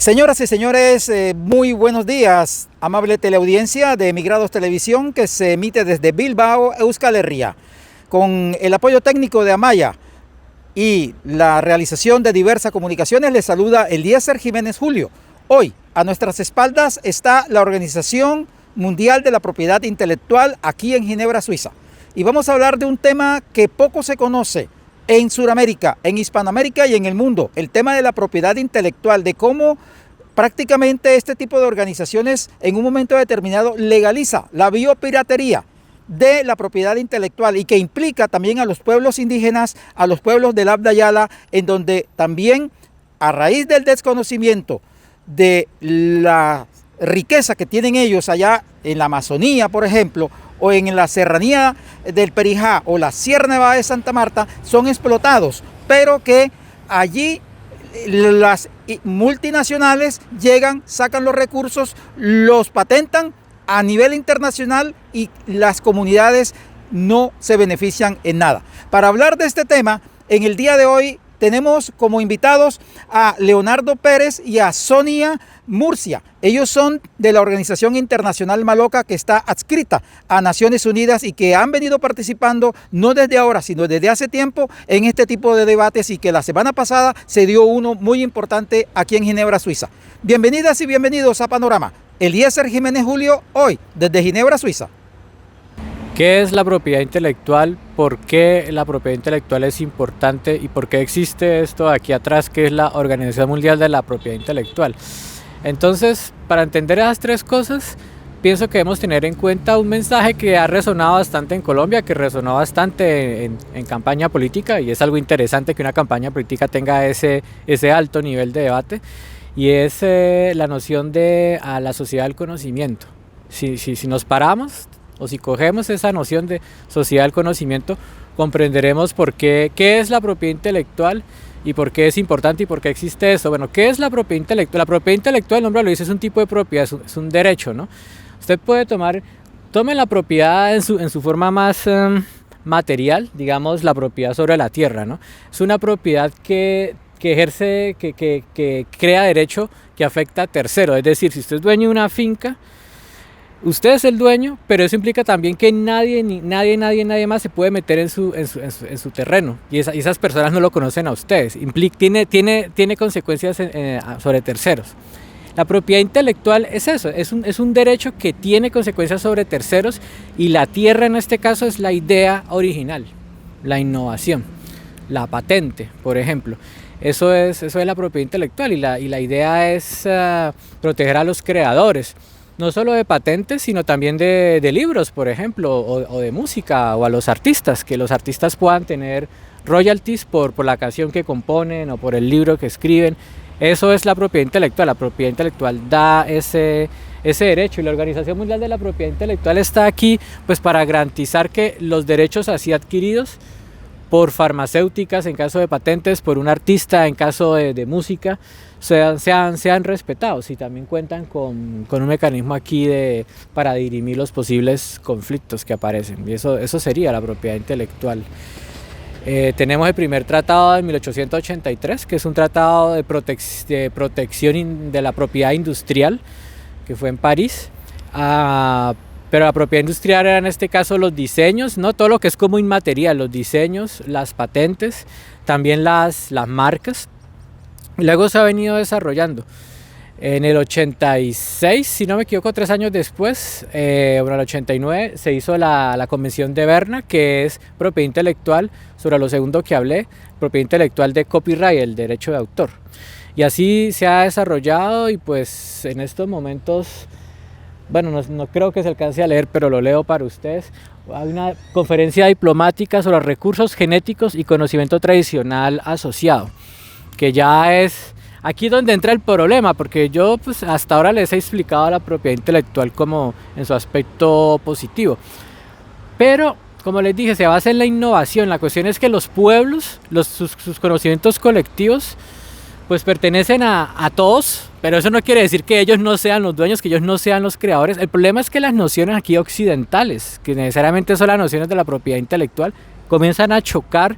Señoras y señores, muy buenos días, amable teleaudiencia de Emigrados Televisión que se emite desde Bilbao, Euskal Herria, con el apoyo técnico de Amaya y la realización de diversas comunicaciones. Les saluda Eliezer Jiménez Julio. Hoy, a nuestras espaldas está la Organización Mundial de la Propiedad Intelectual aquí en Ginebra, Suiza. Y vamos a hablar de un tema que poco se conoce en Sudamérica, en Hispanoamérica y en el mundo, el tema de la propiedad intelectual, de cómo prácticamente este tipo de organizaciones en un momento determinado legaliza la biopiratería de la propiedad intelectual y que implica también a los pueblos indígenas, a los pueblos del Abya Yala, en donde también a raíz del desconocimiento de la riqueza que tienen ellos allá en la Amazonía, por ejemplo, o en la serranía del Perijá o la Sierra Nevada de Santa Marta, son explotados, pero que allí las multinacionales llegan, sacan los recursos, los patentan a nivel internacional y las comunidades no se benefician en nada. Para hablar de este tema, en el día de hoy tenemos como invitados a Leonardo Pérez y a Sonia Murcia. Ellos son de la Organización Internacional Maloca, que está adscrita a Naciones Unidas y que han venido participando no desde ahora, sino desde hace tiempo en este tipo de debates, y que la semana pasada se dio uno muy importante aquí en Ginebra, Suiza. Bienvenidas y bienvenidos a Panorama. Eliezer Jiménez Julio, hoy desde Ginebra, Suiza. ¿Qué es la propiedad intelectual? ¿Por qué la propiedad intelectual es importante? ¿Y por qué existe esto aquí atrás, que es la Organización Mundial de la Propiedad Intelectual? Entonces, para entender esas tres cosas, pienso que debemos tener en cuenta un mensaje que ha resonado bastante en Colombia, que resonó bastante en campaña política, y es algo interesante que una campaña política tenga ese alto nivel de debate, y es la noción de a la sociedad del conocimiento. Si nos paramos, o si cogemos esa noción de sociedad del conocimiento, comprenderemos qué es la propiedad intelectual y por qué es importante y por qué existe eso. Bueno, ¿qué es la propiedad intelectual? La propiedad intelectual, el nombre lo dice, es un tipo de propiedad, es un derecho, ¿no? Usted puede tome la propiedad en su forma más material, digamos la propiedad sobre la tierra, ¿no? Es una propiedad que ejerce, que crea derecho que afecta a terceros. Es decir, si usted es dueño de una finca, usted es el dueño, pero eso implica también que nadie más se puede meter en su terreno, y esas personas no lo conocen a ustedes. Tiene consecuencias sobre terceros. La propiedad intelectual es eso, es un derecho que tiene consecuencias sobre terceros, y la tierra en este caso es la idea original, la innovación, la patente, por ejemplo. Eso es la propiedad intelectual, y la idea es proteger a los creadores, no solo de patentes, sino también de libros, por ejemplo, o de música, o a los artistas, que los artistas puedan tener royalties por la canción que componen o por el libro que escriben. Eso es la propiedad intelectual. La propiedad intelectual da ese derecho, y la Organización Mundial de la Propiedad Intelectual está aquí pues para garantizar que los derechos así adquiridos por farmacéuticas en caso de patentes, por un artista en caso de música, sean respetados, y también cuentan con un mecanismo aquí para dirimir los posibles conflictos que aparecen, y eso sería la propiedad intelectual. Tenemos el primer tratado de 1883, que es un tratado de protección de la propiedad industrial, que fue en París. Pero la propiedad industrial era en este caso los diseños, no todo lo que es como inmaterial, los diseños, las patentes, también las marcas. Y luego se ha venido desarrollando. En el 86, si no me equivoco, 3 años después, en el 89, se hizo la Convención de Berna, que es propiedad intelectual, sobre lo segundo que hablé, propiedad intelectual de copyright, el derecho de autor. Y así se ha desarrollado, y pues en estos momentos, bueno, no creo que se alcance a leer, pero lo leo para ustedes. Hay una conferencia diplomática sobre recursos genéticos y conocimiento tradicional asociado, que ya es aquí donde entra el problema, porque yo pues hasta ahora les he explicado la propiedad intelectual como en su aspecto positivo, pero como les dije, se basa en la innovación. La cuestión es que los pueblos, sus conocimientos colectivos, pues pertenecen a todos, pero eso no quiere decir que ellos no sean los dueños, que ellos no sean los creadores. El problema es que las nociones aquí occidentales, que necesariamente son las nociones de la propiedad intelectual, comienzan a chocar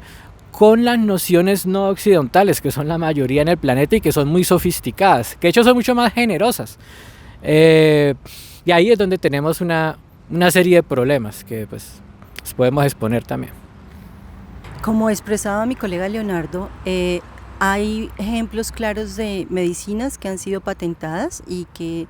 con las nociones no occidentales, que son la mayoría en el planeta y que son muy sofisticadas, que de hecho son mucho más generosas. Y ahí es donde tenemos una serie de problemas que pues podemos exponer también. Como expresaba mi colega Leonardo, hay ejemplos claros de medicinas que han sido patentadas y que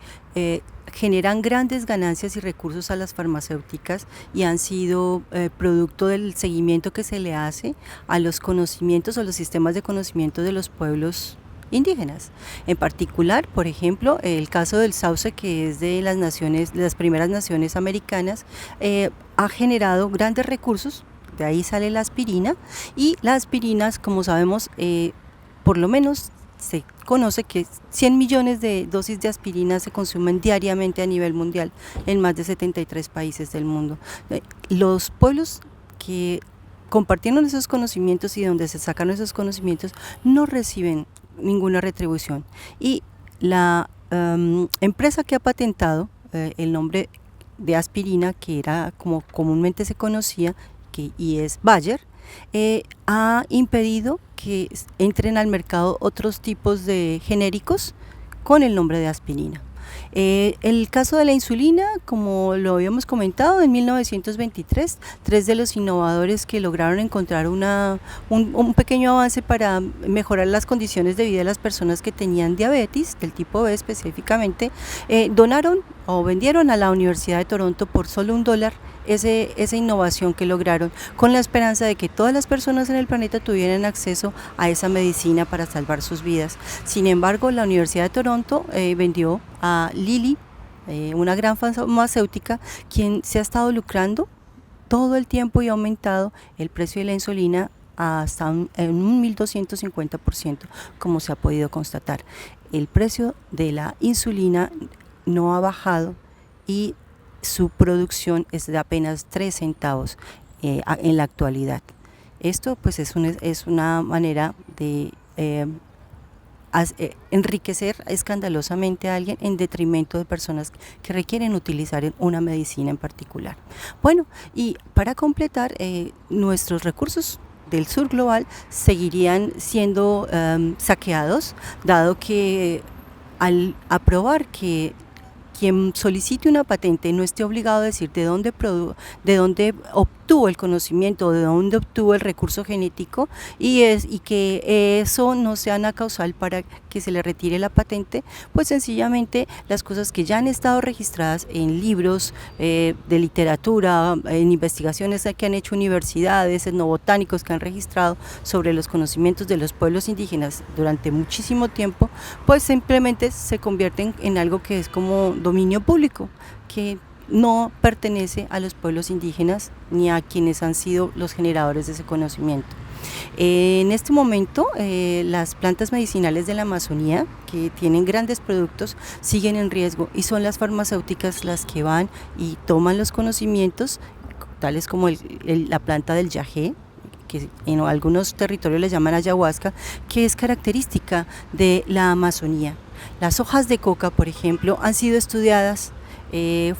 generan grandes ganancias y recursos a las farmacéuticas y han sido producto del seguimiento que se le hace a los conocimientos o los sistemas de conocimiento de los pueblos indígenas. En particular, por ejemplo, el caso del sauce, que es de las primeras naciones americanas, ha generado grandes recursos. De ahí sale la aspirina, y la aspirina, como sabemos, por lo menos se conoce que 100 millones de dosis de aspirina se consumen diariamente a nivel mundial en más de 73 países del mundo. Los pueblos que compartieron esos conocimientos y donde se sacaron esos conocimientos no reciben ninguna retribución. Y la empresa que ha patentado el nombre de aspirina, que era como comúnmente se conocía, y es Bayer, ha impedido que entren al mercado otros tipos de genéricos con el nombre de aspirina. El caso de la insulina, como lo habíamos comentado, en 1923, 3 de los innovadores que lograron encontrar un pequeño avance para mejorar las condiciones de vida de las personas que tenían diabetes, del tipo B específicamente, donaron o vendieron a la Universidad de Toronto por solo $1 esa innovación que lograron, con la esperanza de que todas las personas en el planeta tuvieran acceso a esa medicina para salvar sus vidas. Sin embargo, la Universidad de Toronto vendió a Lilly, una gran farmacéutica, quien se ha estado lucrando todo el tiempo y ha aumentado el precio de la insulina hasta un 1.250%, como se ha podido constatar. El precio de la insulina no ha bajado y su producción es de apenas 3 centavos en la actualidad. Esto pues es una manera de enriquecer escandalosamente a alguien en detrimento de personas que requieren utilizar una medicina en particular. Bueno, y para completar, nuestros recursos del sur global seguirían siendo saqueados, dado que al aprobar que quien solicite una patente no esté obligado a decir de dónde obtuvo el conocimiento, de dónde obtuvo el recurso genético, y que eso no sea una causal para que se le retire la patente, pues sencillamente las cosas que ya han estado registradas en libros de literatura, en investigaciones que han hecho universidades, etnobotánicos que han registrado sobre los conocimientos de los pueblos indígenas durante muchísimo tiempo, pues simplemente se convierten en algo que es como dominio público, que no pertenece a los pueblos indígenas ni a quienes han sido los generadores de ese conocimiento. En este momento, las plantas medicinales de la Amazonía, que tienen grandes productos, siguen en riesgo, y son las farmacéuticas las que van y toman los conocimientos, tales como la planta del yagé, que en algunos territorios le llaman ayahuasca, que es característica de la Amazonía. Las hojas de coca, por ejemplo, han sido estudiadas.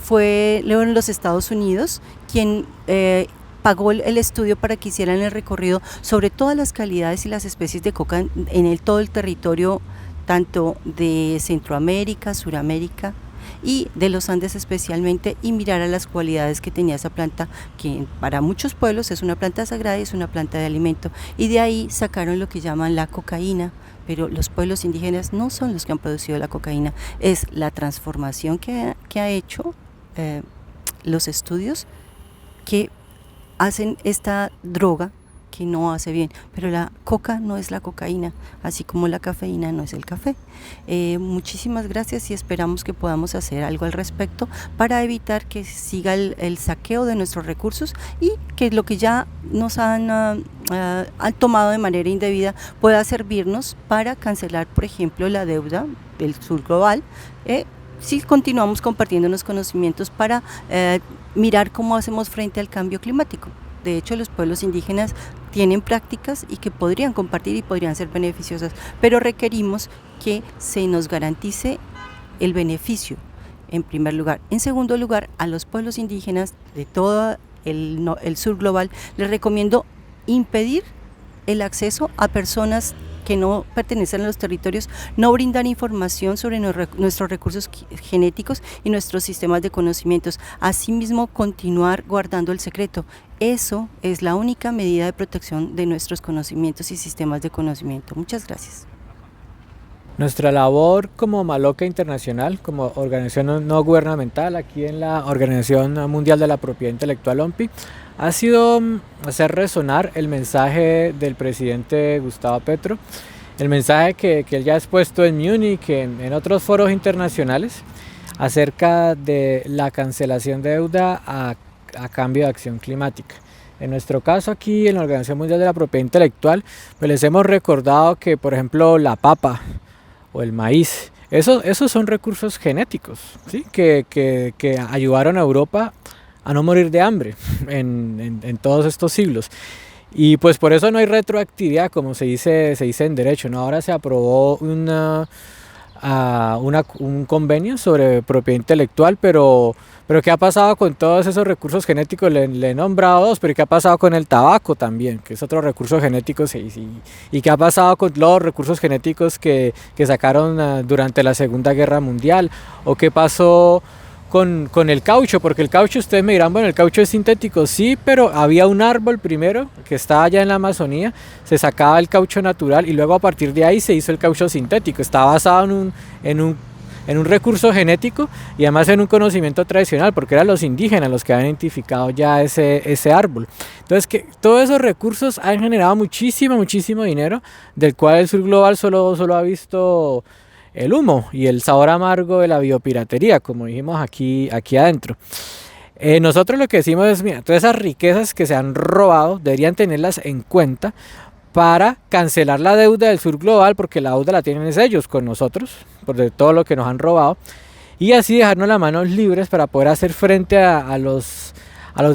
Fue luego en los Estados Unidos quien pagó el estudio para que hicieran el recorrido sobre todas las calidades y las especies de coca en todo el territorio, tanto de Centroamérica, Suramérica y de los Andes especialmente, y mirar a las cualidades que tenía esa planta, que para muchos pueblos es una planta sagrada y es una planta de alimento, y de ahí sacaron lo que llaman la cocaína. Pero los pueblos indígenas no son los que han producido la cocaína, es la transformación que ha hecho los estudios que hacen esta droga que no hace bien. Pero la coca no es la cocaína, así como la cafeína no es el café. Muchísimas gracias, y esperamos que podamos hacer algo al respecto para evitar que siga el saqueo de nuestros recursos, y que lo que ya nos han tomado de manera indebida pueda servirnos para cancelar, por ejemplo, la deuda del sur global, si continuamos compartiendo los conocimientos para mirar cómo hacemos frente al cambio climático. De hecho, los pueblos indígenas tienen prácticas y que podrían compartir y podrían ser beneficiosas, pero requerimos que se nos garantice el beneficio, en primer lugar. En segundo lugar, a los pueblos indígenas de todo el sur global les recomiendo impedir el acceso a personas que no pertenecen a los territorios, no brindar información sobre nuestros recursos genéticos y nuestros sistemas de conocimientos. Asimismo, continuar guardando el secreto. Eso es la única medida de protección de nuestros conocimientos y sistemas de conocimiento. Muchas gracias. Nuestra labor como Maloca Internacional, como organización no gubernamental aquí en la Organización Mundial de la Propiedad Intelectual OMPI, ha sido hacer resonar el mensaje del presidente Gustavo Petro, el mensaje que él ya ha expuesto en Múnich, en otros foros internacionales, acerca de la cancelación de deuda a cambio de acción climática. En nuestro caso aquí en la Organización Mundial de la Propiedad Intelectual, pues les hemos recordado que, por ejemplo, la papa o el maíz, esos son recursos genéticos, ¿sí? que ayudaron a Europa a no morir de hambre en todos estos siglos. Y pues por eso no hay retroactividad, como se dice en derecho, ¿no? Ahora se aprobó un convenio sobre propiedad intelectual, pero ¿qué ha pasado con todos esos recursos genéticos? Le he nombrado dos, pero ¿qué ha pasado con el tabaco también, que es otro recurso genético? ¿Y qué ha pasado con los recursos genéticos que sacaron durante la Segunda Guerra Mundial? ¿O qué pasó con el caucho? Porque el caucho, ustedes me dirán, bueno, el caucho es sintético, sí, pero había un árbol primero que estaba allá en la Amazonía, se sacaba el caucho natural y luego a partir de ahí se hizo el caucho sintético. Está basado en un recurso genético y además en un conocimiento tradicional, porque eran los indígenas los que habían identificado ya ese árbol. Entonces, que todos esos recursos han generado muchísimo dinero, del cual el Sur Global solo ha visto el humo y el sabor amargo de la biopiratería, como dijimos aquí adentro. Nosotros lo que decimos es, mira, todas esas riquezas que se han robado deberían tenerlas en cuenta para cancelar la deuda del Sur Global, porque la deuda la tienen ellos con nosotros, por todo lo que nos han robado, y así dejarnos las manos libres para poder hacer frente a los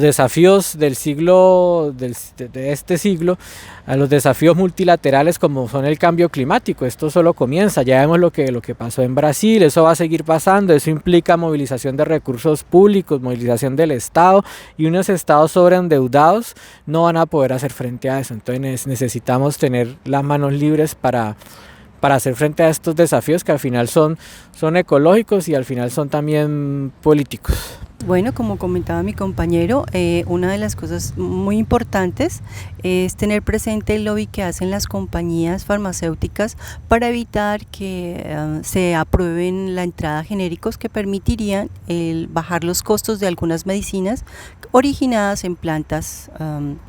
desafíos del siglo, de este siglo, a los desafíos multilaterales como son el cambio climático. Esto solo comienza, ya vemos lo que pasó en Brasil, eso va a seguir pasando, eso implica movilización de recursos públicos, movilización del Estado, y unos estados sobreendeudados no van a poder hacer frente a eso. Entonces necesitamos tener las manos libres para hacer frente a estos desafíos que al final son ecológicos y al final son también políticos. Bueno, como comentaba mi compañero, una de las cosas muy importantes es tener presente el lobby que hacen las compañías farmacéuticas para evitar que se aprueben la entrada de genéricos que permitirían bajar los costos de algunas medicinas originadas en plantas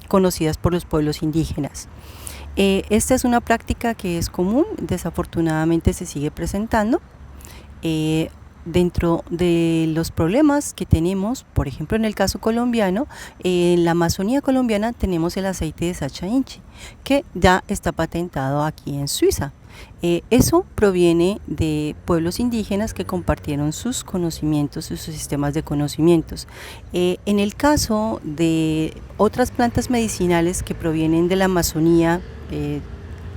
conocidas por los pueblos indígenas. Esta es una práctica que es común, desafortunadamente se sigue presentando. Dentro de los problemas que tenemos, por ejemplo en el caso colombiano, en la Amazonía colombiana tenemos el aceite de Sacha Inchi, que ya está patentado aquí en Suiza. Eso proviene de pueblos indígenas que compartieron sus conocimientos y sus sistemas de conocimientos. En el caso de otras plantas medicinales que provienen de la Amazonía,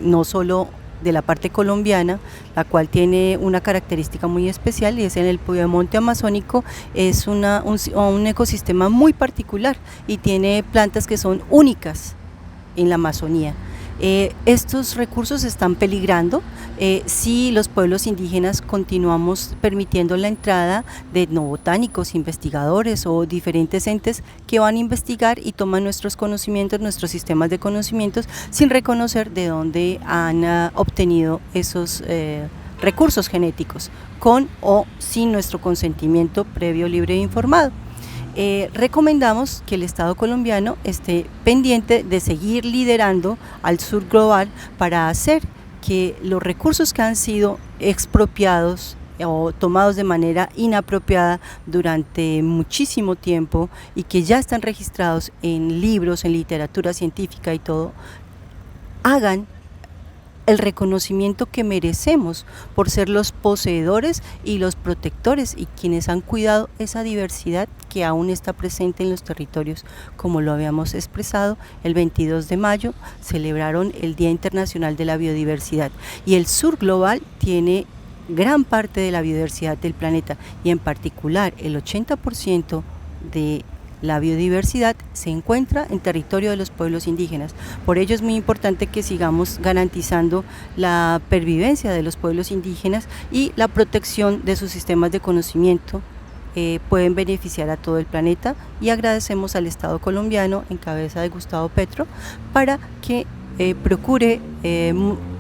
no solo de la parte colombiana, la cual tiene una característica muy especial, y es en el Piedemonte amazónico, es un ecosistema muy particular y tiene plantas que son únicas en la Amazonía. Estos recursos están peligrando si los pueblos indígenas continuamos permitiendo la entrada de no botánicos, investigadores o diferentes entes que van a investigar y toman nuestros conocimientos, nuestros sistemas de conocimientos, sin reconocer de dónde han obtenido esos recursos genéticos, con o sin nuestro consentimiento previo, libre e informado. Recomendamos que el Estado colombiano esté pendiente de seguir liderando al Sur Global para hacer que los recursos que han sido expropiados o tomados de manera inapropiada durante muchísimo tiempo y que ya están registrados en libros, en literatura científica y todo, hagan el reconocimiento que merecemos por ser los poseedores y los protectores y quienes han cuidado esa diversidad que aún está presente en los territorios. Como lo habíamos expresado, el 22 de mayo celebraron el Día Internacional de la Biodiversidad y el Sur Global tiene gran parte de la biodiversidad del planeta y en particular el 80% de la biodiversidad se encuentra en territorio de los pueblos indígenas. Por ello es muy importante que sigamos garantizando la pervivencia de los pueblos indígenas y la protección de sus sistemas de conocimiento. Pueden beneficiar a todo el planeta, y agradecemos al Estado colombiano en cabeza de Gustavo Petro para que procure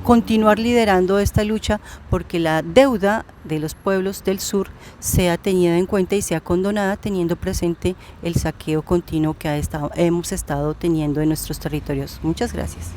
continuar liderando esta lucha, porque la deuda de los pueblos del sur sea tenida en cuenta y sea condonada, teniendo presente el saqueo continuo que hemos estado teniendo en nuestros territorios. Muchas gracias.